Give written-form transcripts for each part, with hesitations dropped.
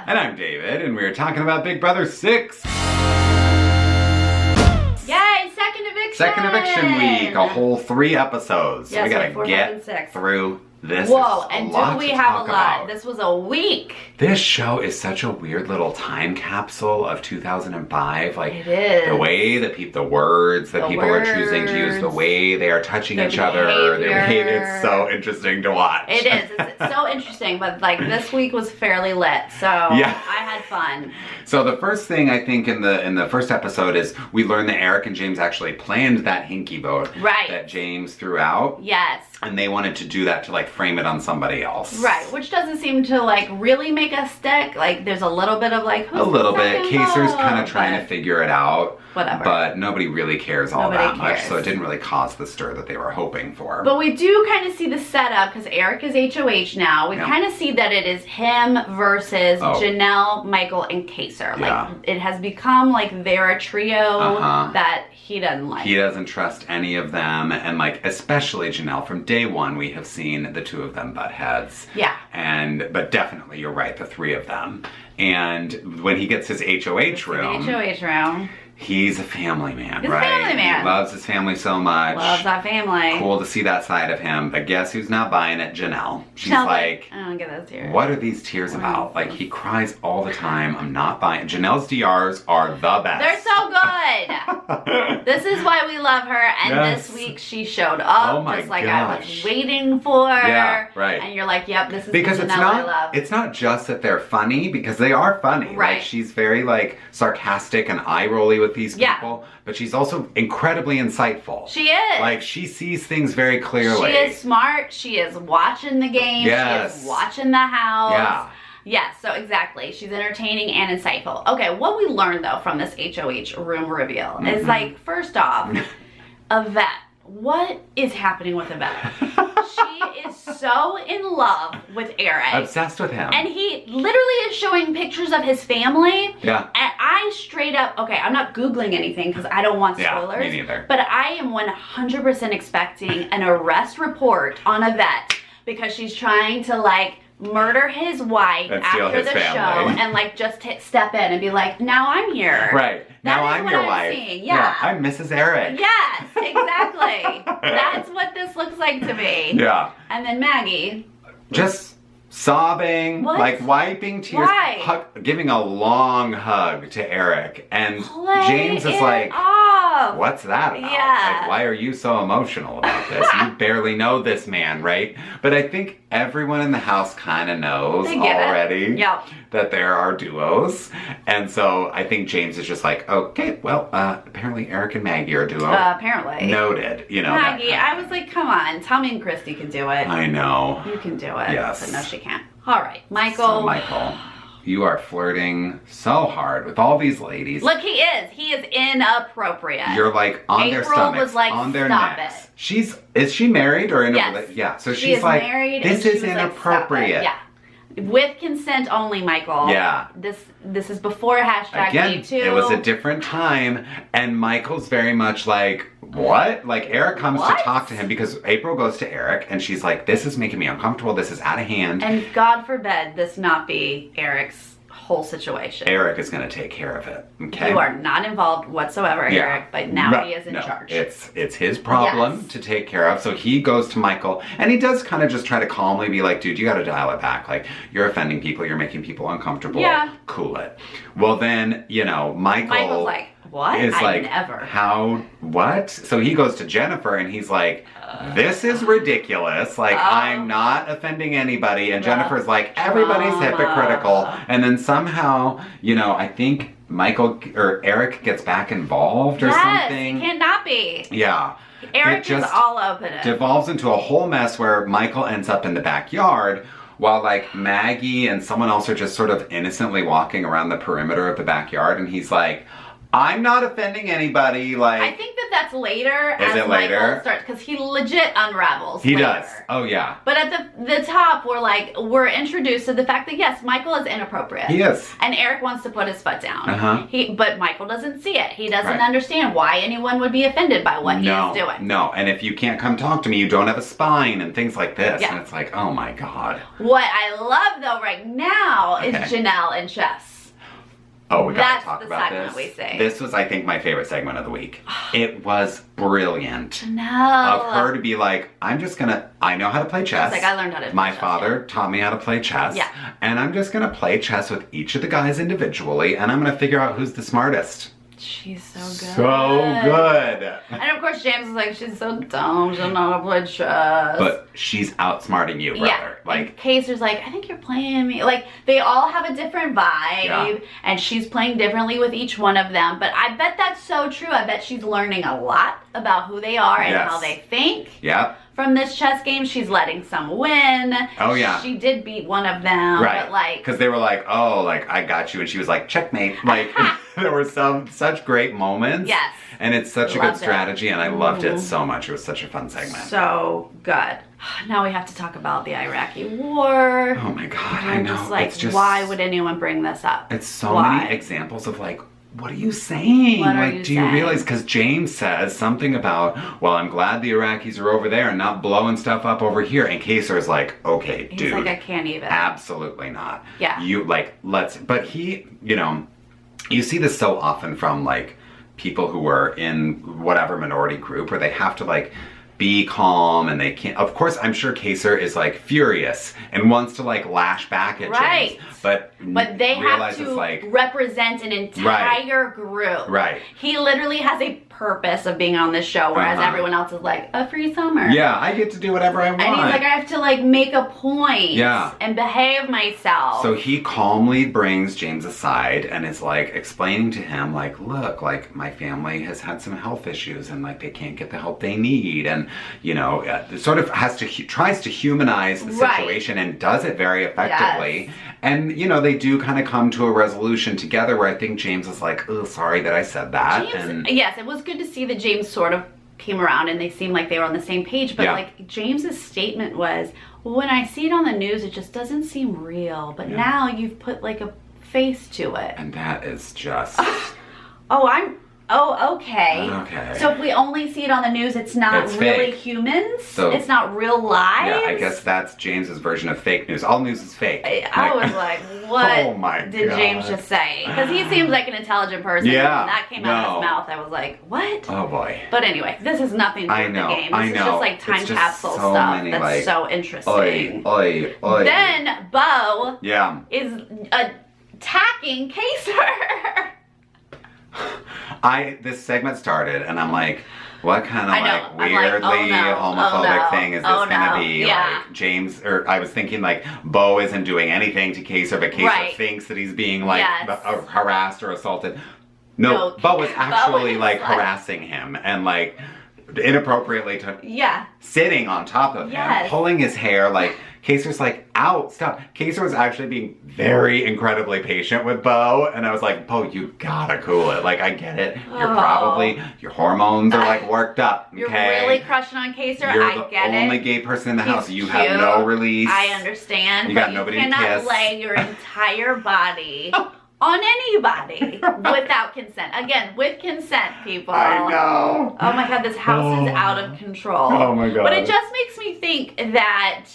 And I'm David, and we're talking about Big Brother 6. Yay, second eviction! Second eviction week, a whole 3 episodes. Yes, we gotta 4, 5, get and 6. through this. Whoa, and do we have a lot? About. This was a week. This show is such a weird little time capsule of 2005. Like, It is. the way that the words that people are choosing to use, the way they are touching each other, their behavior. It's so interesting to watch. It is. It's so interesting, but like this week was fairly lit, so Yeah. I had fun. So the first thing I think in the first episode is we learn that Eric and James actually planned that hinky vote Right. that James threw out. Yes. And they wanted to do that to like frame it on somebody else. Right, which doesn't seem to like really make us stick. Like there's a little bit of like who's A little the bit. second Kaser's vote? kind of trying But to figure it out. Whatever. But nobody really cares all Nobody that much, cares. so it didn't really cause the stir that they were hoping for. But we do kind of see the setup because Eric is HOH now. We Yeah. kind of see that it is him versus Oh. Janelle, Michael, and Kaser. Like Yeah. it has become like they're a trio Uh-huh. that he doesn't like. He doesn't trust any of them, and like especially Janelle. From day one, we have seen the two of them butt heads. Yeah. But definitely, you're right, the 3 of them. And when he gets his HOH room, HOH room. he's a family man, He's a right? family man. He loves his family so much. Loves that family. Cool to see that side of him. But guess who's not buying it? Janelle. She's Sounds like, I don't get those tears. what are these tears about? Like, he cries all the time. I'm not buying. Janelle's DRs are the best. They're so good. This is why we love her. And Yes. this week she showed up Oh my just like I gosh. was waiting for. Yeah, right. And you're like, yep, this is Because the it's Janelle I love. not, it's not just that they're funny, because they are funny. Right. Like, she's very like sarcastic and eye-rolly with these Yeah. people, but she's also incredibly insightful. She is. Like, she sees things very clearly. She is smart. She is watching the game. Yes. She is watching the house. Yeah. Yes, so exactly. She's entertaining and insightful. Okay, what we learned though from this HOH room reveal is like, first off, Yvette. What is happening with Yvette? She is so in love with Eric. Obsessed with him. And he literally is showing pictures of his family. Yeah. And I straight up, okay, I'm not Googling anything because I don't want Yeah, spoilers. me neither. But I am 100% expecting an arrest report on Yvette because she's trying to like murder his wife And steal after his the family. show and like just step in and be like, now I'm here. Right. Now That is I'm what your I'm wife. seeing. Yeah. I'm Mrs. Eric. Yes, exactly. That's what this looks like to me. Yeah. And then Maggie. Just sobbing, What? like wiping tears, Why? giving a long hug to Eric. And Play James is it like, off. what's that about? Yeah. Like, why are you so emotional about this? You barely know this man, right? But I think everyone in the house kind of knows They get it. already Yep. that there are duos. And so I think James is just like, okay, well, apparently Eric and Maggie are a duo. Apparently. Noted, you know. that Maggie, kind of I was like, come on, Tommy and Christy can do it. I know. You can do it. Yes. But no, she can't. All right, Michael. So, Michael, you are flirting so hard with all these ladies. Look, he is. He is inappropriate. You're like on their April stomachs, was like, on their "Stop necks. it." Is she married or in Yes. a yeah? So She she's is like, married. this and she is was like, "Stop it." inappropriate. Yeah. With consent only, Michael. Yeah. This is before hashtag Again, #MeToo. it was a different time, and Michael's very much like, what? Like, Eric comes What? to talk to him because April goes to Eric, and she's like, this is making me uncomfortable. This is out of hand. And God forbid this not be Eric's whole situation. Eric is going to take care of it. Okay. You are not involved whatsoever, Yeah. Eric, but now Right. he is in No, charge. It's his problem Yes. to take care of. So he goes to Michael, and he does kind of just try to calmly be like, dude, you got to dial it back. Like, you're offending people. You're making people uncomfortable. Yeah. Cool it. Well, then, you know, Michael's like, what? is I like, never. how, what? So he goes to Jennifer, and he's like, this is ridiculous. Like, I'm not offending anybody. And Jennifer's like, everybody's drama. hypocritical. And then somehow, you know, I think Michael or Eric gets back involved or Yes, something. he cannot be. Yeah. Eric It just is all up in it. devolves into a whole mess where Michael ends up in the backyard while like Maggie and someone else are just sort of innocently walking around the perimeter of the backyard, and he's like, I'm not offending anybody. Like, I think that that's later. Is it later? Because he legit unravels. He later. does. Oh yeah. But at the top, we're introduced to the fact that yes, Michael is inappropriate. He is. And Eric wants to put his foot down. But Michael doesn't see it. He doesn't understand why anyone would be offended by what he is doing. No, and if you can't come talk to me, you don't have a spine and things like this. Yeah. And it's like, oh my God. What I love though right now is Janelle and Chess. Oh, we gotta That's talk the about segment this. we say. This was, I think, my favorite segment of the week. It was brilliant. No. Of her to be like, I know how to play chess. I was like, I learned how to play My chess, father taught me how to play chess. Yeah. And I'm just gonna play chess with each of the guys individually, and I'm gonna figure out who's the smartest. She's so good. So good. And of course James is like, she's so dumb, she doesn't know how to play chess. But she's outsmarting you, brother. Yeah. Like, and Kaser's like, I think you're playing me. Like, they all have a different vibe, and she's playing differently with each one of them. But I bet that's so true. I bet she's learning a lot about who they are and how they think. Yep. From this chess game, she's letting some win. Oh yeah. She did beat one of them, but like, because they were like, oh, like I got you, and she was like, checkmate. Like there were such great moments. Yes. And it's such a good strategy, and I loved Mm-hmm. it so much. It was such a fun segment. So good. Now we have to talk about the Iraqi war. Oh my God, I'm I know. just like, it's just, why would anyone bring this up? It's so many examples of like, what are you saying? What are like, you do saying? you realize? Because James says something about, well, I'm glad the Iraqis are over there and not blowing stuff up over here. And Kaser is like, okay, He's dude. like, I can't even. Absolutely not. Yeah. You like, but he, you see this so often from like people who are in whatever minority group where they have to like be calm and they can't. Of course, I'm sure Kaser is like furious and wants to like lash back at James, but they have to like, represent an entire group. Right. He literally has a purpose of being on this show, whereas everyone else is like, a free summer. Yeah, I get to do whatever I want. And he's like, I have to like make a point. Yeah. And behave myself. So he calmly brings James aside and is like explaining to him like, look, like my family has had some health issues and like they can't get the help they need, and sort of tries to humanize the situation and does it very effectively. Yes. And they do kind of come to a resolution together where I think James is like, oh, sorry that I said that. Yes, it was good to see that James sort of came around and they seemed like they were on the same page, but like James's statement was, well, when I see it on the news, it just doesn't seem real, but now you've put like a face to it. And that is just... okay. Okay. So if we only see it on the news, it's not really fake. humans? So, it's not real lives? Yeah, I guess that's James's version of fake news. All news is fake. I was like, what oh my did God. James just say? Because he seems like an intelligent person. Yeah. When that came out of his mouth, I was like, what? Oh boy. But anyway, this has nothing to do with the game. This is just like time capsule stuff that's so interesting. Oy. Then Bo is attacking Kaser. This segment started and I'm like, what kind of like I'm weirdly like, homophobic thing is this gonna be? Yeah. Like James, or I was thinking like Bo isn't doing anything to Kaser, but Kaser thinks that he's being like harassed or assaulted. No, Bo was actually like harassing him and like inappropriately sitting on top of him, pulling his hair. Like Kaser's like, ow, stop. Kaser was actually being very incredibly patient with Bo, and I was like, Bo, you gotta cool it. Like, I get it. You're probably, your hormones are like worked up, okay? You're really crushing on Kaser. You're I get it. the only gay person in the house. You cute. have no release. I understand. You but got nobody to kiss. You cannot lay your entire body on anybody without consent. Again, with consent, people. I know. Oh my God, this house is out of control. Oh my God. But it just makes me think that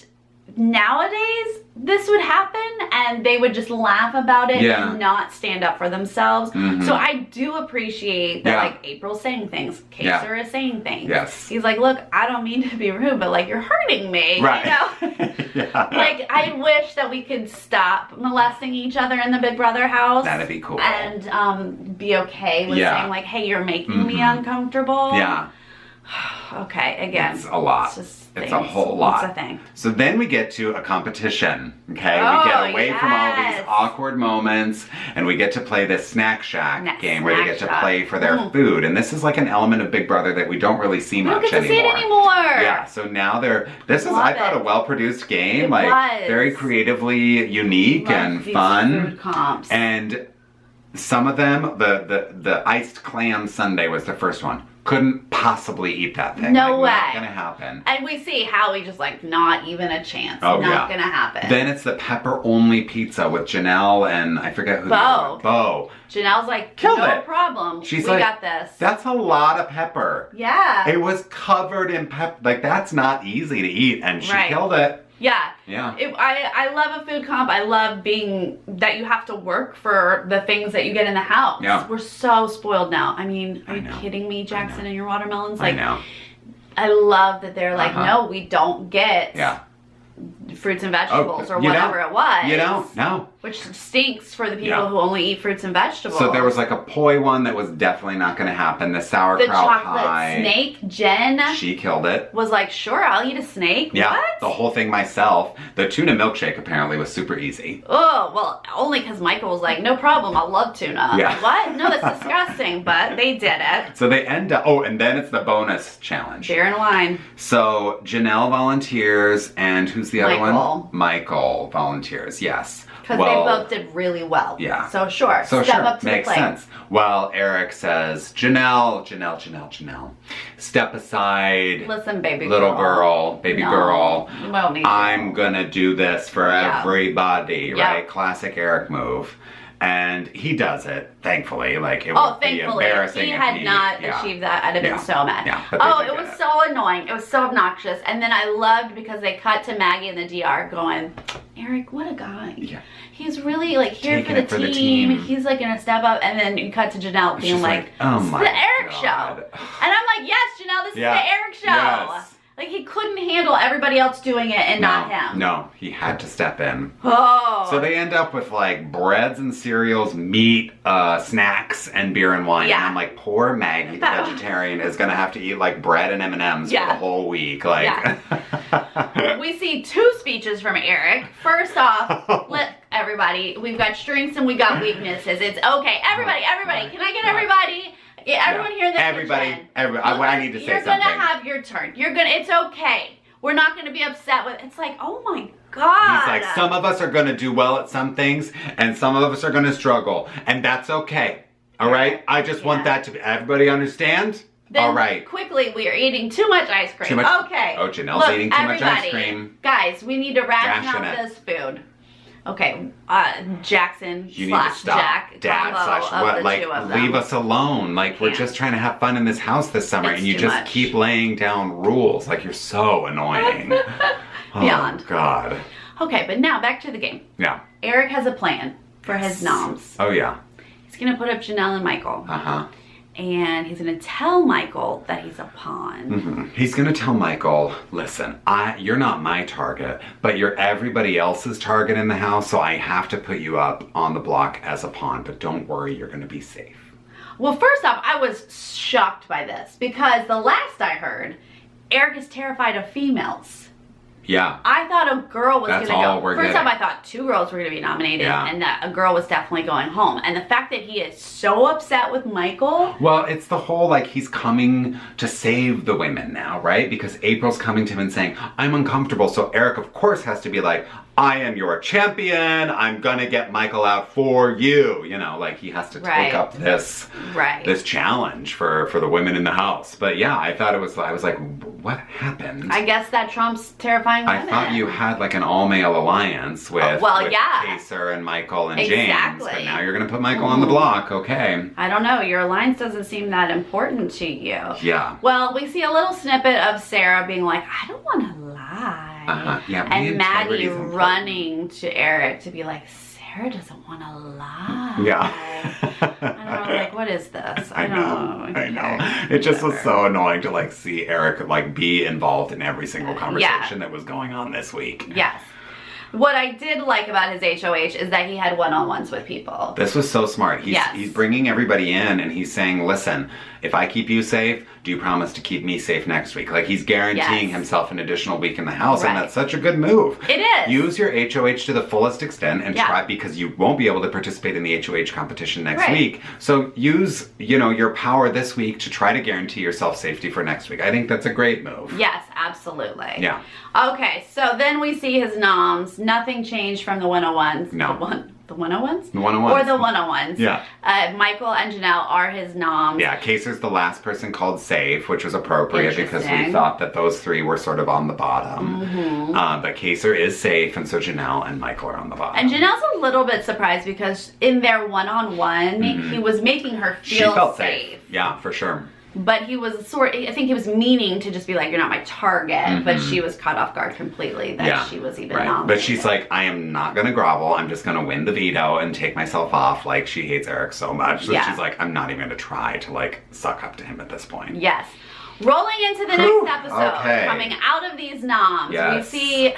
nowadays this would happen and they would just laugh about it and not stand up for themselves. So I do appreciate that like April's saying things, Kaser is saying things. Yes. He's like, look, I don't mean to be rude, but like you're hurting me. Right. You know? Like I wish that we could stop molesting each other in the Big Brother house. That'd be cool. And be okay with saying like, hey, you're making me uncomfortable. Yeah. Okay, again. It's a lot. It's a whole lot. It's a thing. So then we get to a competition, okay? We get away from all these awkward moments, and we get to play this Snack Shack game where they get to play for their food. And this is like an element of Big Brother that we don't really see much anymore. We don't get to see it anymore. Yeah, so now this is, I thought, a well-produced game. Like, very creatively unique and fun. Food comps. And some of them, the iced clam sundae was the first one. couldn't possibly eat that thing. No way. Not gonna happen. And we see Howie just like, not even a chance. Oh, not gonna happen. Then it's the pepper-only pizza with Janelle and I forget who. Bo. Janelle's like, Killed no it. problem. She's we like, got this. That's a lot of pepper. Yeah. It was covered in pepper. Like, that's not easy to eat, and she killed it. Yeah. Yeah. I love a food comp. I love being that you have to work for the things that you get in the house. Yeah. We're so spoiled now. I mean, are you kidding me, Jackson, and your watermelons? Like, I know. I love that they're like, no, we don't get fruits and vegetables or whatever it was. You don't? No. Which stinks for the people who only eat fruits and vegetables. So there was like a poi one that was definitely not going to happen. The sauerkraut pie. The chocolate snake, Jen. She killed it. Was like, sure, I'll eat a snake. Yeah, what? The whole thing myself. The tuna milkshake apparently was super easy. Oh, well, only because Michael was like, no problem, I love tuna. Yeah. Like, what? No, that's disgusting, but they did it. So they end up, and then it's the bonus challenge. Beer and wine. So Janelle volunteers, and who's the other one? Michael. Michael volunteers, yes. Because they both did really well. Yeah. So sure, step up to makes the plate. sense. Well, Eric says, Janelle, step aside. Listen, baby little girl, baby girl. You won't need I'm gonna do this for everybody, right? Classic Eric move. And he does it, thankfully. Like, it would be embarrassing. If he had not achieved that, I'd have been so mad. Yeah, it was so annoying. It was so obnoxious. And then I loved because they cut to Maggie in the DR going, Eric, what a guy. Yeah. He's really like here for the team. He's like gonna step up. And then you cut to Janelle being like, oh this is my the Eric God. show. And I'm like, yes, Janelle, this is the Eric show. Yes. Like, he couldn't handle everybody else doing it and not him. No, he had to step in. Oh. So they end up with like breads and cereals, meat, snacks, and beer and wine. Yeah. And I'm like, poor Maggie, the vegetarian, is gonna have to eat like bread and M&Ms for the whole week. Like, we see 2 speeches from Eric. First off, everybody, we've got strengths and we got weaknesses. It's okay. Everybody, can I get everybody? Yeah, everyone here in the kitchen. I need to say something. You're gonna have your turn. It's okay. We're not gonna be upset with, it's like, oh my God. He's like, some of us are gonna do well at some things, and some of us are gonna struggle, and that's okay. All right? I just want that to be, everybody understand? Then all right. Quickly, we are eating too much ice cream. Okay. Oh, Janelle's eating too much ice cream. Guys, we need to ration out this food. Okay, Jackson you need to stop. Jack. Dad slash what? Like, leave us alone. Like, we're just trying to have fun in this house this summer, and you just keep laying down rules. Like, you're so annoying. Beyond. Oh, God. Okay, but now back to the game. Yeah. Eric has a plan for his noms. Oh, yeah. He's gonna put up Janelle and Michael. Uh-huh. And he's gonna tell Michael that he's a pawn. Mm-hmm. He's gonna tell Michael, listen, you're not my target, but you're everybody else's target in the house, so I have to put you up on the block as a pawn, but don't worry, you're gonna be safe. Well, first off, I was shocked by this, because the last I heard, Eric is terrified of females. Yeah. I thought a girl was going to go. First off, I thought 2 girls were going to be nominated, and that a girl was definitely going home. And the fact that he is so upset with Michael. Well, it's the whole, like, he's coming to save the women now, right? Because April's coming to him and saying, I'm uncomfortable. So Eric, of course, has to be like, I am your champion. I'm going to get Michael out for you. You know, like, he has to take up this challenge for the women in the house. But yeah, I was like, what happened? I guess that trumps terrifying women. I thought you had like an all-male alliance with Pacer and Michael and James. But now you're going to put Michael on the block. Okay. I don't know. Your alliance doesn't seem that important to you. Yeah. Well, we see a little snippet of Sarah being like, I don't want to lie. Yeah, and Maddie running to Eric to be like, Sarah doesn't want to lie. Yeah. I don't know, like, what is this? I don't know. I know. It just was so annoying to like see Eric like be involved in every single conversation that was going on this week. Yes. What I did like about his HOH is that he had one-on-ones with people. This was so smart. He's bringing everybody in and he's saying, listen, if I keep you safe, do you promise to keep me safe next week? Like, he's guaranteeing himself an additional week in the house, and that's such a good move. It is. Use your HOH to the fullest extent and try, because you won't be able to participate in the HOH competition next week. So use, your power this week to try to guarantee yourself safety for next week. I think that's a great move. Yes, absolutely. Yeah. Okay, so then we see his noms. Nothing changed from the 101s. No. The The 101s? The 101s. Or the 101s. Yeah. Michael and Janelle are his noms. Yeah, Kaysar's the last person called safe, which was appropriate because we thought that those three were sort of on the bottom. But Kaysar is safe, and so Janelle and Michael are on the bottom. And Janelle's a little bit surprised because in their one-on-one, he was making her feel she felt safe. Yeah, for sure. But he was I think he was meaning to just be like, you're not my target, but she was caught off guard completely that she was even nominated. But she's like, I am not gonna grovel, I'm just gonna win the veto and take myself off. Like, she hates Eric so much that she's like, I'm not even gonna try to like suck up to him at this point. Yes. Rolling into the next episode, coming out of these noms, we see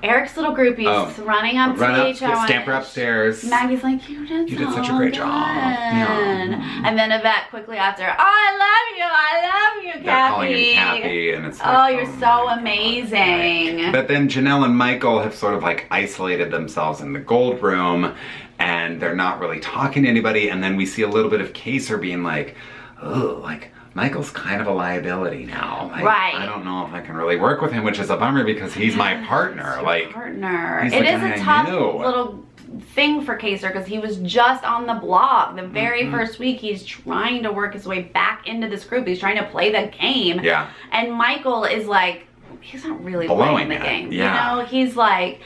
Eric's little groupies running up to the HOH. Stamp her upstairs. Maggie's like, you did such a great job. Yeah. And then Yvette quickly after, oh, I love you, Cappy. They're calling him Cappy, and it's like, oh, you're so amazing. But then Janelle and Michael have sort of like isolated themselves in the gold room, and they're not really talking to anybody. And then we see a little bit of Kaysar being like, oh, like, Michael's kind of a liability now. Like, I don't know if I can really work with him, which is a bummer because he's my partner. It is a tough little thing for Kaysar because he was just on the block. The very first week, he's trying to work his way back into this group. He's trying to play the game. Yeah. And Michael is like, he's not really playing the game. Yeah. You know, he's like,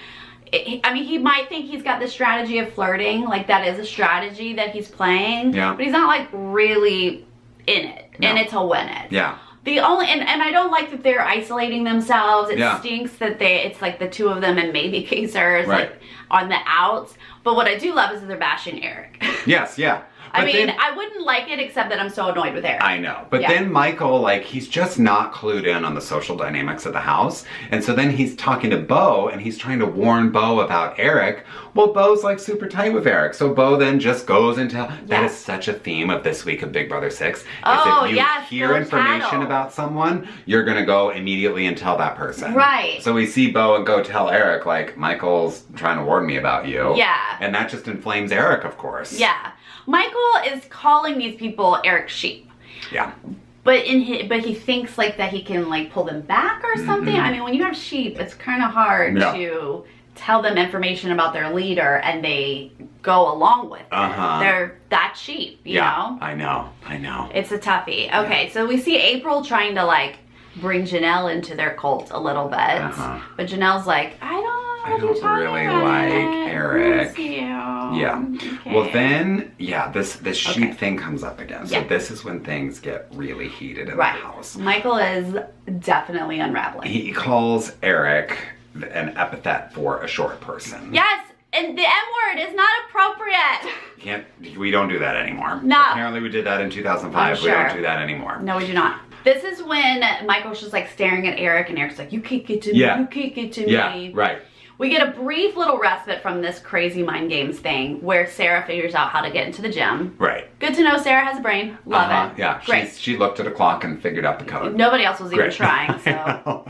I mean, he might think he's got the strategy of flirting. Like, that is a strategy that he's playing. Yeah. But he's not like really in it. In it to win it. Yeah. The only and I don't like that they're isolating themselves. It stinks that it's like the two of them and maybe Kaysar is like on the outs. But what I do love is that they're bashing Eric. Yes, yeah. I mean, I wouldn't like it except that I'm so annoyed with Eric. I know. But then Michael, like, he's just not clued in on the social dynamics of the house. And so then he's talking to Beau, and he's trying to warn Beau about Eric. Well, Beau's, like, super tight with Eric. So Beau then just goes into... That is such a theme of this week of Big Brother 6. Oh, if you hear information about someone, you're going to go immediately and tell that person. Right. So we see Beau and go tell Eric, like, Michael's trying to warn me about you. Yeah. And that just inflames Eric, of course. Yeah. Michael is calling these people Eric's sheep. Yeah. But he thinks like that he can like pull them back or something. I mean, when you have sheep, it's kind of hard to tell them information about their leader and they go along with it. They're that sheep, you know? I know. It's a toughie. Okay, so we see April trying to like bring Janelle into their cult a little bit. But Janelle's like, I don't really like Eric. Yeah. Okay. Well then, this sheep thing comes up again. So this is when things get really heated in the house. Michael is definitely unraveling. He calls Eric an epithet for a short person. Yes, and the M word is not appropriate. We don't do that anymore. No. Apparently we did that in 2005. We don't do that anymore. No, we do not. This is when Michael's just like staring at Eric and Eric's like, you can't get to me, you can't get to me. Yeah, right. We get a brief little respite from this crazy mind games thing where Sarah figures out how to get into the gym. Right. Good to know Sarah has a brain. Love it. Yeah. Great. She looked at a clock and figured out the code. Nobody else was even trying, so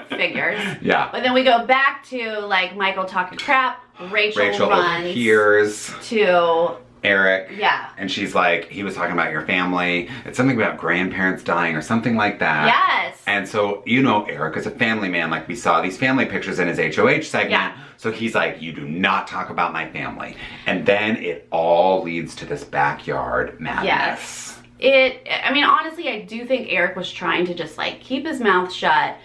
figures. Yeah. But then we go back to like Michael talking crap. Rachel runs overhears to Eric. Yeah. And she's like, he was talking about your family. It's something about grandparents dying or something like that. Yes. And so, you know, Eric is a family man. Like, we saw these family pictures in his HOH segment. Yeah. So he's like, you do not talk about my family. And then it all leads to this backyard madness. Yes. I mean, honestly, I do think Eric was trying to just like keep his mouth shut.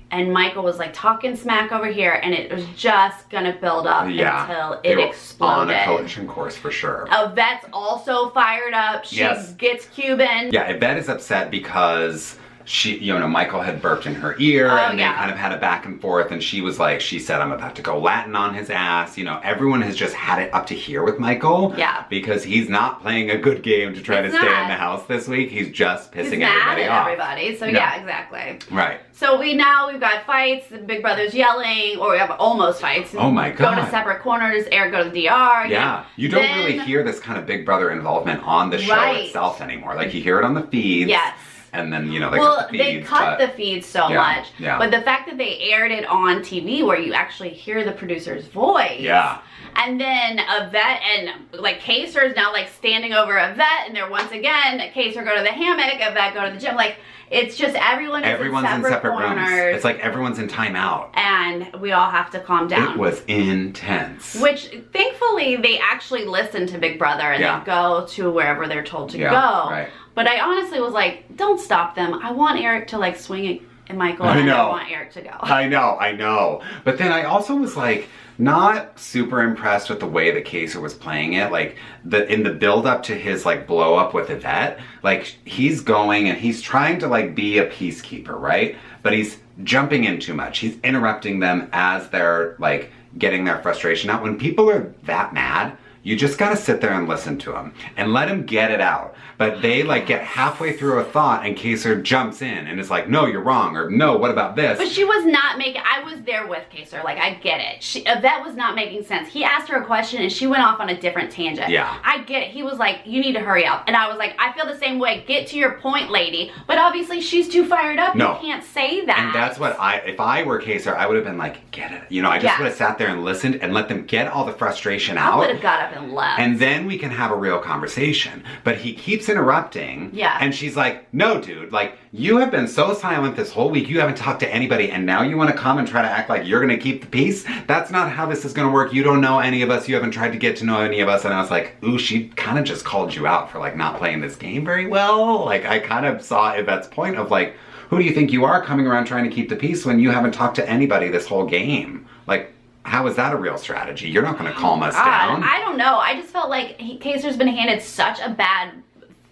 And Michael was like talking smack over here, and it was just gonna build up until it exploded. On a collision course for sure. Yvette's also fired up. She gets Cuban. Yeah, Yvette is upset because she, you know, Michael had burped in her ear, and they kind of had a back and forth, and she was like, she said, I'm about to go Latin on his ass. You know, everyone has just had it up to here with Michael. Yeah. Because he's not playing a good game to try to stay in the house this week. He's just pissing everybody off. So yeah, exactly. Right. So we've got fights, the Big Brother's yelling, or we have almost fights. Oh my God. Go to separate corners, Eric go to the DR. Yeah. You don't really hear this kind of Big Brother involvement on the show itself anymore. Like, you hear it on the feeds. Yes. And then, you know, they cut the feeds. They cut the feeds so much. Yeah. But the fact that they aired it on TV where you actually hear the producer's voice. Yeah. And then Yvette and like Kaysar is now like standing over Yvette, and they're once again, Kaysar go to the hammock, Yvette go to the gym. Like, it's just everyone's in separate corners. rooms. It's like everyone's in timeout. And we all have to calm down. It was intense. Which, thankfully, they actually listen to Big Brother and they go to wherever they're told to go. Right. But I honestly was like, don't stop them. I want Eric to like swing at Michael, and I want Eric to go. I know. But then I also was like, not super impressed with the way that Kaysar was playing it. Like, in the build up to his like blow up with Yvette, like he's going and he's trying to like be a peacekeeper, right? But he's jumping in too much. He's interrupting them as they're like getting their frustration out. When people are that mad, you just gotta sit there and listen to them and let them get it out. But they like get halfway through a thought and Kaysar jumps in and is like, no, you're wrong, or no, what about this? But she was not making, I was there with Kaysar, like I get it. Yvette was not making sense. He asked her a question and she went off on a different tangent. Yeah. I get it. He was like, you need to hurry up. And I was like, I feel the same way. Get to your point, lady. But obviously she's too fired up. No. You can't say that. And that's what if I were Kaysar, I would have been like, get it. You know, I just would have sat there and listened and let them get all the frustration out. I would have got up and left. And then we can have a real conversation. But he keeps interrupting. Yeah. And she's like, no, dude, like, you have been so silent this whole week. You haven't talked to anybody. And now you want to come and try to act like you're going to keep the peace? That's not how this is going to work. You don't know any of us. You haven't tried to get to know any of us. And I was like, ooh, she kind of just called you out for, like, not playing this game very well. Like, I kind of saw Yvette's point of, like, who do you think you are coming around trying to keep the peace when you haven't talked to anybody this whole game? Like, how is that a real strategy? You're not going to calm us down. I don't know. I just felt like Kaysar's been handed such a bad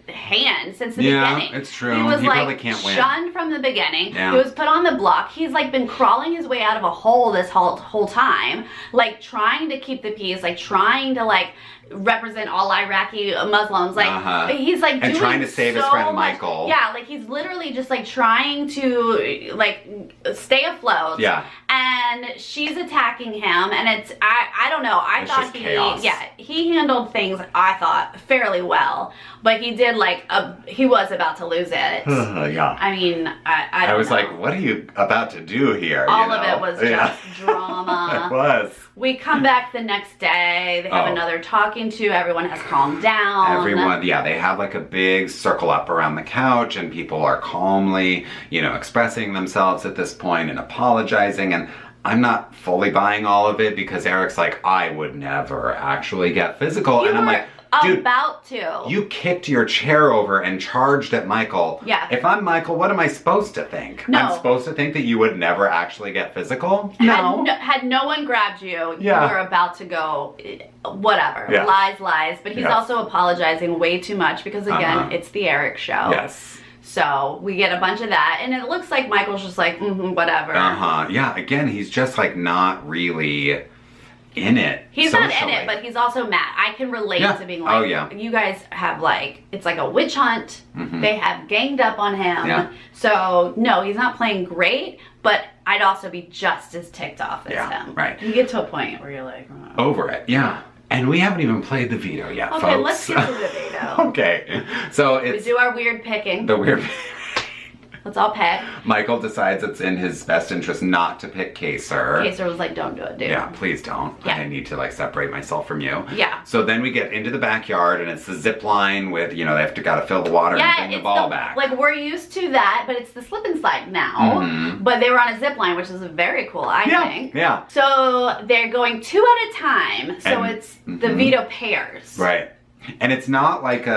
hand since the beginning. Yeah, it's true. He was he like probably can't win. Shunned from the beginning. Yeah. He was put on the block. He's like been crawling his way out of a hole this whole time, like trying to keep the peace, like trying to like represent all Iraqi Muslims. Like he's like and doing trying to save his friend Michael. Yeah, like he's literally just like trying to like stay afloat. Yeah. And she's attacking him, and it's I don't know. I thought he handled things, I thought, fairly well, but he did like he was about to lose it. Yeah. I mean, I was like, what are you about to do here? All of it was just drama. It was. We come back the next day. They have another talking to. Everyone has calmed down. Everyone, they have like a big circle up around the couch, and people are calmly, you know, expressing themselves at this point and apologizing. And I'm not fully buying all of it because Eric's like, I would never actually get physical. And I'm like, dude, about to. You kicked your chair over and charged at Michael. Yeah. If I'm Michael, what am I supposed to think? No. I'm supposed to think that you would never actually get physical? No. Had no one grabbed you, Yeah. you're about to go, whatever. Yeah. Lies. But he's also apologizing way too much because, again, it's the Eric show. Yes. So we get a bunch of that, and it looks like Michael's just like, whatever. Yeah, again, he's just like not really in it. He's not in it, but he's also mad. I can relate to being like, you guys have like, it's like a witch hunt. They have ganged up on him. Yeah. So no, he's not playing great, but I'd also be just as ticked off as him. Right. You get to a point where you're like, over it. Yeah. And we haven't even played the veto yet, folks. Okay, let's get to the veto. Okay. So it's... We do our weird picking. The weird... Let's all pick. Michael decides it's in his best interest not to pick Kaysar. Kaysar was like, don't do it, dude. Yeah, please don't. Yeah. I need to like separate myself from you. Yeah. So then we get into the backyard and it's the zip line with, you know, they gotta fill the water and bring the ball back. Like, we're used to that, but it's the slip and slide now. But they were on a zip line, which is very cool, I think. Yeah. So they're going 2 at a time. So it's the veto pairs. Right. And it's not like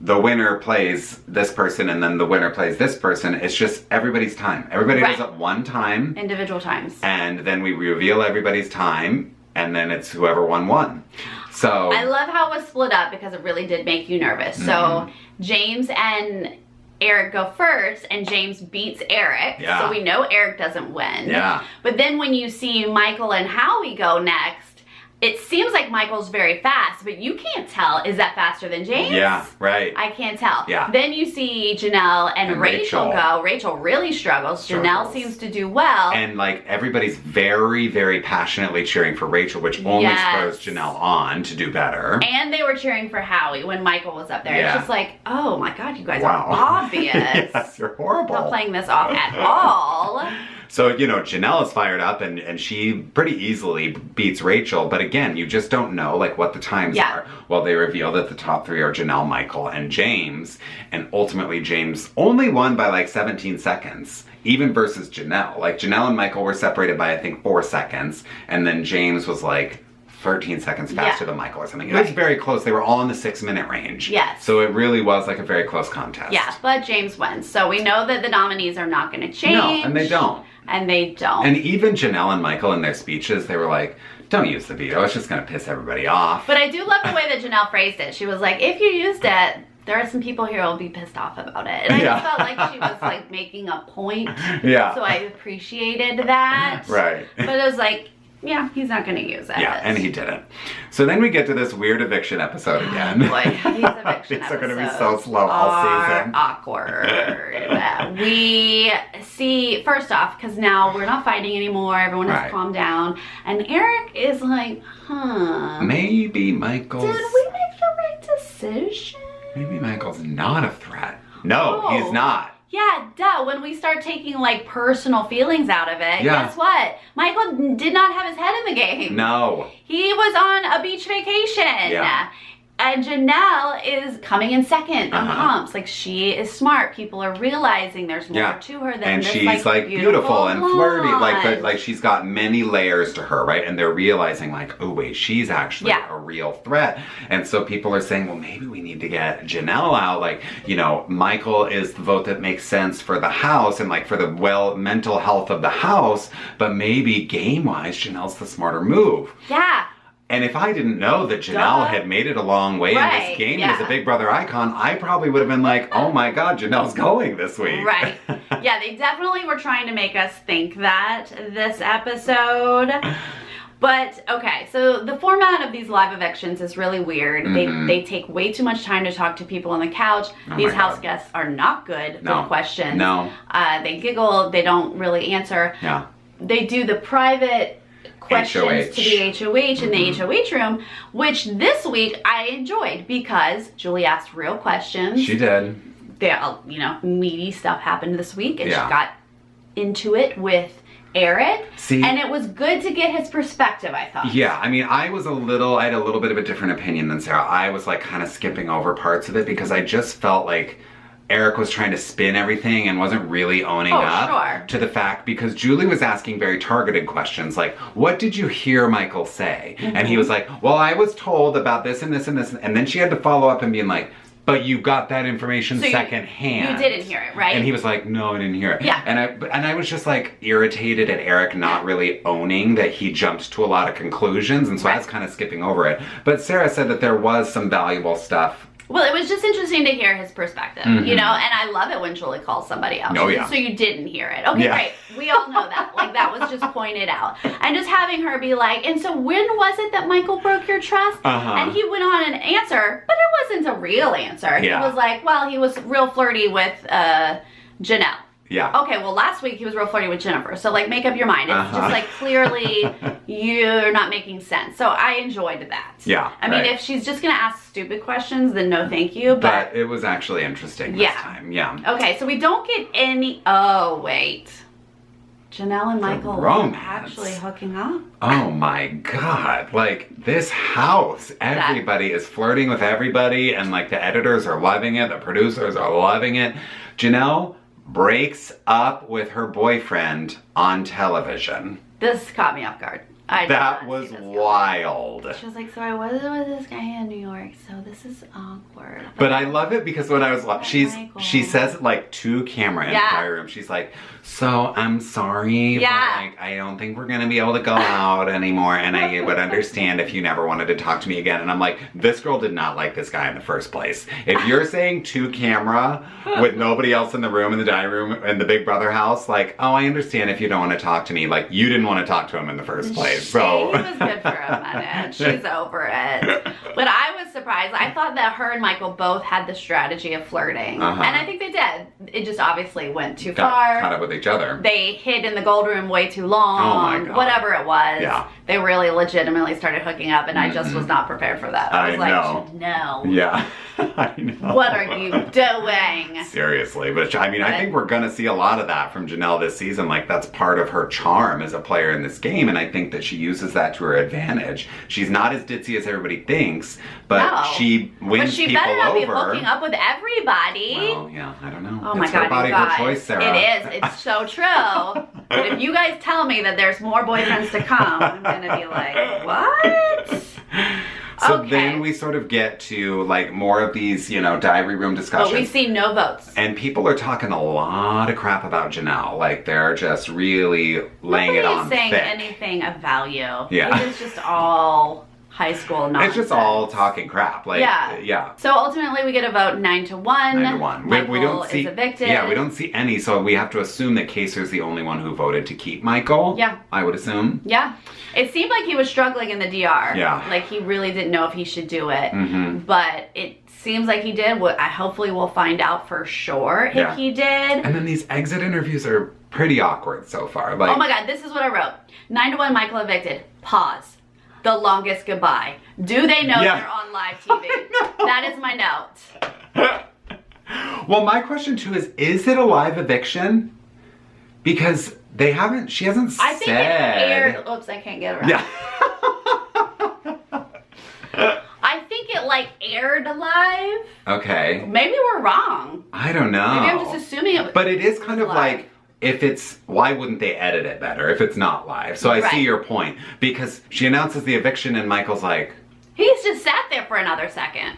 the winner plays this person and then the winner plays this person. It's just everybody's time. Everybody does it one time. Individual times. And then we reveal everybody's time, and then it's whoever won. So I love how it was split up because it really did make you nervous. So James and Eric go first, and James beats Eric. Yeah. So we know Eric doesn't win. Yeah. But then when you see Michael and Howie go next, it seems like Michael's very fast, but you can't tell. Is that faster than James? Yeah, right. I can't tell. Yeah. Then you see Janelle and Rachel go. Rachel really struggles. Janelle seems to do well. And like everybody's very, very passionately cheering for Rachel, which only spurs Janelle on to do better. And they were cheering for Howie when Michael was up there. Yeah. It's just like, oh my God, you guys are obvious. Yes, you're horrible. Not playing this off at all. So, you know, Janelle is fired up and she pretty easily beats Rachel. But again, you just don't know like what the times are. Well, they reveal that the top three are Janelle, Michael, and James. And ultimately, James only won by like 17 seconds, even versus Janelle. Like Janelle and Michael were separated by, I think, 4 seconds. And then James was like 13 seconds faster than Michael or something. It was very close. They were all in the 6-minute range. Yes. So it really was like a very close contest. Yeah, but James wins. So we know that the nominees are not going to change. No, and they don't. And they don't. And even Janelle and Michael in their speeches, they were like, don't use the veto. It's just going to piss everybody off. But I do love the way that Janelle phrased it. She was like, if you used it, there are some people here who will be pissed off about it. And I just felt like she was like making a point. Yeah. So I appreciated that. Right. But it was like, yeah, he's not going to use it. Yeah, and he didn't. So then we get to this weird eviction episode again. Boy, these eviction These are going to be so slow all season. Awkward. We see, first off, because now we're not fighting anymore. Everyone has calmed down. And Eric is like, maybe Michael's... Did we make the right decision? Maybe Michael's not a threat. No, he's not. Yeah, duh. When we start taking like personal feelings out of it, guess what? Michael did not have his head in the game. No. He was on a beach vacation. Yeah. And Janelle is coming in second on comps. Like, she is smart. People are realizing there's more to her than this, she's like beautiful and flirty. Like she's got many layers to her, right? And they're realizing like, oh wait, she's actually a real threat. And so people are saying, well, maybe we need to get Janelle out. Like, you know, Michael is the vote that makes sense for the house and like for the mental health of the house. But maybe game-wise, Janelle's the smarter move. Yeah. And if I didn't know that Janelle had made it a long way in this game as a Big Brother icon, I probably would have been like, oh my God, Janelle's going this week. Right. Yeah, they definitely were trying to make us think that this episode. But, okay, so the format of these live evictions is really weird. They take way too much time to talk to people on the couch. These house guests are not good with questions. No. They giggle. They don't really answer. Yeah. They do the private questions HOH. to the HOH in the HOH room, which this week I enjoyed because Julie asked real questions. She did. You know, meaty stuff happened this week, and she got into it with Eric. And it was good to get his perspective, I thought. Yeah, I mean, I had a little bit of a different opinion than Sarah. I was like kind of skipping over parts of it because I just felt like Eric was trying to spin everything and wasn't really owning up to the fact, because Julie was asking very targeted questions like, what did you hear Michael say? And he was like, well, I was told about this and this and this. And then she had to follow up and being like, but you got that information secondhand. You didn't hear it, right? And he was like, no, I didn't hear it. Yeah. And I was just like irritated at Eric not really owning that he jumped to a lot of conclusions. And so I was kind of skipping over it. But Sarah said that there was some valuable stuff. Well, it was just interesting to hear his perspective, you know, and I love it when Julie calls somebody out. Oh, yeah. So you didn't hear it. Okay, great. We all know that. Like, that was just pointed out. And just having her be like, and so when was it that Michael broke your trust? And he went on and answer, but it wasn't a real answer. He was like, well, he was real flirty with Janelle. Yeah. Okay, well, last week he was real flirty with Jennifer. So, like, make up your mind. It's just, like, clearly you're not making sense. So, I enjoyed that. Yeah. I mean, if she's just going to ask stupid questions, then no thank you. But it was actually interesting this time. Yeah. Okay, so we don't get any... Oh, wait. Janelle and Michael are actually hooking up? Oh, my God. Like, this house, everybody is flirting with everybody. And, like, the editors are loving it. The producers are loving it. Janelle breaks up with her boyfriend on television. This caught me off guard. That was wild. She was like, so I was with this guy in New York, so this is awkward. But I love it because when I was watching, she says it like to camera in the entire room. She's like, so I'm sorry, but like, I don't think we're gonna be able to go out anymore, and I would understand if you never wanted to talk to me again. And I'm like, this girl did not like this guy in the first place. If you're saying to camera with nobody else in the room, in the dining room, in the Big Brother house, like, oh, I understand if you don't want to talk to me. Like, you didn't want to talk to him in the first place. so. He was good for a minute. She's over it. But I was surprised. I thought that her and Michael both had the strategy of flirting. And I think they did. It just obviously went too far. Caught up with each other. They hid in the gold room way too long. Oh my God. Whatever it was. Yeah. They really legitimately started hooking up, and I just was not prepared for that. I was like, no. Yeah. I know. What are you doing? Seriously. But I mean, I think we're going to see a lot of that from Janelle this season. Like, that's part of her charm as a player in this game, and I think that she uses that to her advantage. She's not as ditzy as everybody thinks, but she wins people over. But she better not be hooking up with everybody. Well, yeah, I don't know. Oh my God, her body, you guys. her choice, Sarah. It is. It's so true. But if you guys tell me that there's more boyfriends to come, I'm gonna be like, what? So then we sort of get to like more of these, you know, diary room discussions. But we see no votes. And people are talking a lot of crap about Janelle. Like, they're just really laying it on thick. Nobody's saying anything of value. Yeah. It is just all high school nonsense. It's just all talking crap. Like, yeah. So ultimately we get a vote 9-1. 9-1. Michael we don't see, is evicted. Yeah, we don't see any, so we have to assume that Kaysar's the only one who voted to keep Michael. Yeah. I would assume. Yeah. It seemed like he was struggling in the DR. Yeah. Like, he really didn't know if he should do it. Mm-hmm. But it seems like he did. Hopefully we'll find out for sure if he did. And then these exit interviews are pretty awkward so far. Like, oh my God, this is what I wrote. 9-1, Michael evicted. Pause. The longest goodbye. Do they know they're on live TV? That is my note. Well, my question too is it a live eviction? Because she hasn't said. I think it aired. Oops, I can't get it right. Yeah. I think it like aired live. Okay. Maybe we're wrong. I don't know. Maybe I'm just assuming it. But it is kind of live. Like, if it's, why wouldn't they edit it better if it's not live? So I see your point. Because she announces the eviction and Michael's like. He's just sat there for another second.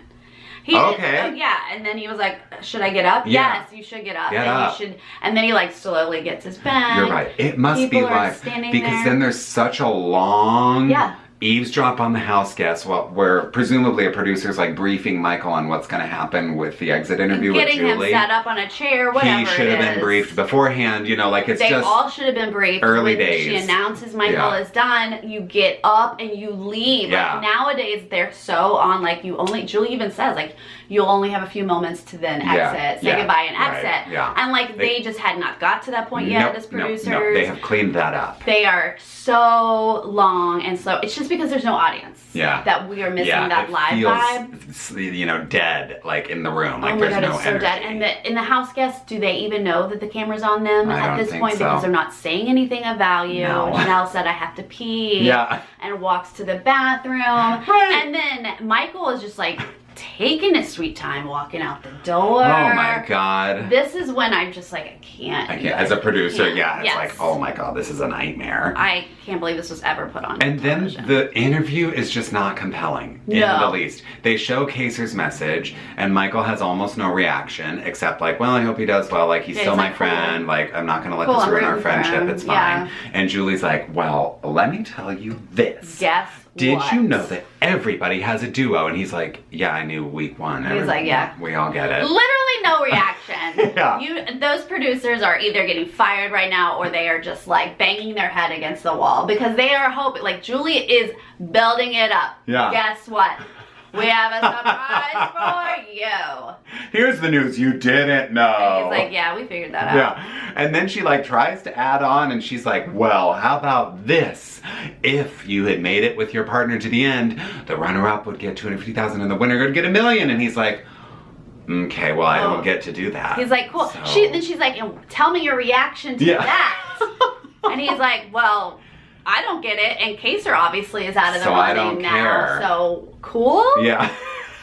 And then he was like, should I get up? Yeah. Yes, you should get up. Get up. And then he like slowly gets his bag. You're right. It must be live. Because then there's such a long eavesdrop on the house guests where presumably a producer's like briefing Michael on what's going to happen with the exit interview with Julie. Getting him set up on a chair, whatever. He should have been briefed beforehand, you know, like it's they all should have been briefed. Early days. She announces Michael is done, you get up and you leave. Yeah. Like, nowadays they're so on, like, Julie even says, like, you'll only have a few moments to then exit, say goodbye and exit. Right. Yeah. And like they just had not got to that point yet as producers. No, they have cleaned that up. They are so long and slow. It's just because there's no audience. Yeah. That we are missing that live vibe. You know, dead, like in the room. Like, oh my there's God, no it's so energy. dead. And in the house guests, do they even know that the camera's on them at this point? Because they're not saying anything of value. No. Janelle said, I have to pee. Yeah. And walks to the bathroom. Right. And then Michael is just like taking his sweet time walking out the door. Oh my God. This is when I'm just like, I can't. As a producer, it's like, oh my God, this is a nightmare. I can't believe this was ever put on And television. then the interview is just not compelling in the least. They show Kaysar's message and Michael has almost no reaction except like, well, I hope he does well. Like, he's still my friend. Cool. Like, I'm not going to let this ruin our friendship. It's fine. Yeah. And Julie's like, well, let me tell you this. Guess Did you know that everybody has a duo? And he's like, yeah, I knew week one. He's like, yeah. We all get it. Literally no reaction. Yeah. Those producers are either getting fired right now or they are just like banging their head against the wall because they are hoping, like, Julie is building it up. Yeah. Guess what? We have a surprise for you. Here's the news you didn't know. And he's like, yeah, we figured that out. Yeah. And then she like tries to add on and she's like, well, how about this? If you had made it with your partner to the end, the runner-up would get $250,000 and the winner would get $1 million. And he's like, okay, well, I don't get to do that. He's like, cool. So. Then she's like, tell me your reaction to that. And he's like, well, I don't get it, and Kaysar obviously is out of the running now. Care. So cool. Yeah.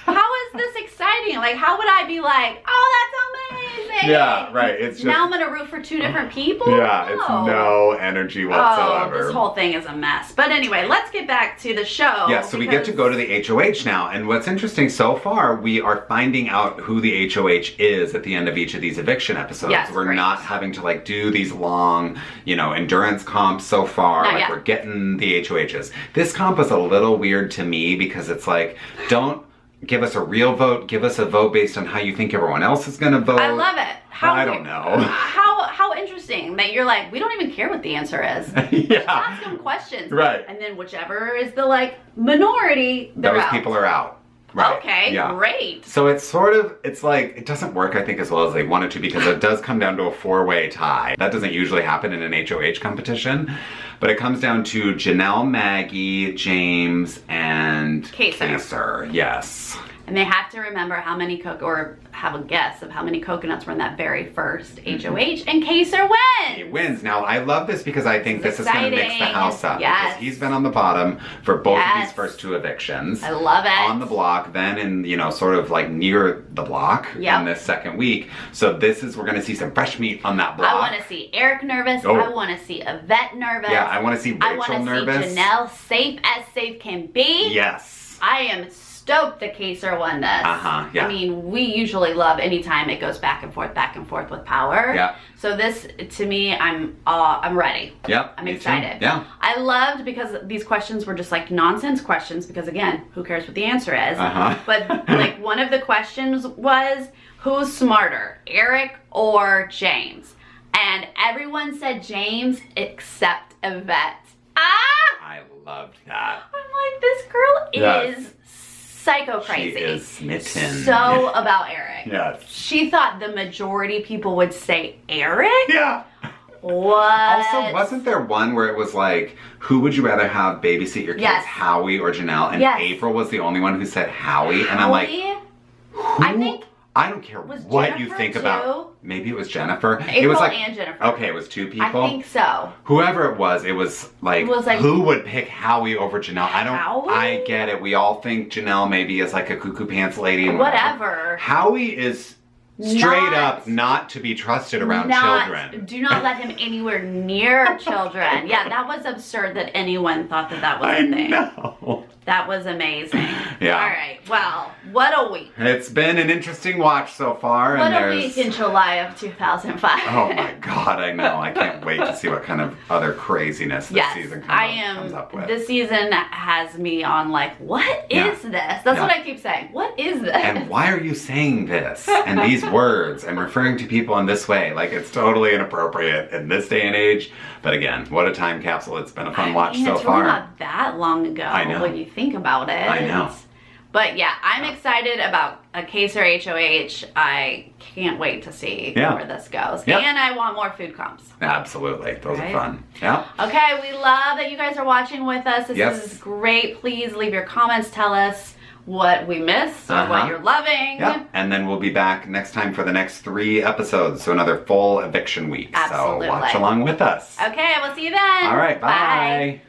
How is this exciting? Like, how would I be like, oh, that's amazing? Yeah, right. It's just, now I'm gonna root for two different people. Yeah, it's no energy whatsoever. Oh, this whole thing is a mess. But anyway, let's get back to the show. Yeah, so we get to go to the HOH now, and what's interesting so far, we are finding out who the HOH is at the end of each of these eviction episodes. Yes, we're not having to like do these long, you know, endurance comps so far. Not like yet. we're getting the HOHs. This comp was a little weird to me because it's like, don't give us a real vote. Give us a vote based on how you think everyone else is going to vote. I love it. I don't know. How so interesting that you're like, we don't even care what the answer is. Yeah. Ask them questions. Right. And then whichever is the like minority, those people are out. Right. Okay, great. So it's like, it doesn't work, I think, as well as they wanted to, because it does come down to a 4-way tie. That doesn't usually happen in an HOH competition, but it comes down to Janelle, Maggie, James, and Kaysar. Yes. And they have to remember how many or have a guess of how many coconuts were in that very first HOH, and Kaysar wins! He wins. Now, I love this because I think this is going to mix the house up. Yes. Because he's been on the bottom for both of these first 2 evictions. I love it. On the block, then in, you know, sort of like near the block in this second week. So we're going to see some fresh meat on that block. I want to see Eric nervous. I want to see Yvette nervous. Yeah, I want to see Rachel nervous. I want to see Janelle safe as safe can be. Yes. I am stoked that Kaysar won this. Yeah. I mean, we usually love anytime it goes back and forth with power. Yeah. So this, to me, I'm ready. Yep. I'm excited. Too. Yeah. I loved because these questions were just like nonsense questions because again, who cares what the answer is? But like one of the questions was, who's smarter, Eric or James? And everyone said James except Yvette. I loved that. I'm like, this girl is psycho crazy. She is smitten. So about Eric. Yes. She thought the majority people would say Eric? Yeah. What? Also, wasn't there one where it was like, who would you rather have babysit your kids, Howie or Janelle? And April was the only one who said Howie. And I'm like, who? I don't care what you think about. Maybe it was Jennifer. April it was like, and Jennifer. Okay, it was 2 people. I think so. Whoever it was like who would pick Howie over Janelle? I get it. We all think Janelle maybe is like a cuckoo pants lady. And whatever. Howie is straight up not to be trusted around children. Do not let him anywhere near children. Yeah, that was absurd that anyone thought that was a thing. I know. That was amazing. Yeah. All right. Well, what a week. It's been an interesting watch so far. What a week in July of 2005. Oh my God, I know. I can't wait to see what kind of other craziness this season comes up with. This season has me on like, what is this? That's what I keep saying. What is this? And why are you saying this? And these words and referring to people in this way. Like, it's totally inappropriate in this day and age. But again, what a time capsule. It's been a fun watch so far. It's really not that long ago when you think about it. I know. But yeah, I'm excited about a Kaysar HOH. I can't wait to see where this goes. Yep. And I want more food comps. Absolutely. Those are fun. Yeah. Okay, we love that you guys are watching with us. This is great. Please leave your comments. Tell us what we missed or what you're loving. Yep. And then we'll be back next time for the next 3 episodes. So another full eviction week. Absolutely. So watch along with us. Okay, we'll see you then. All right. Bye.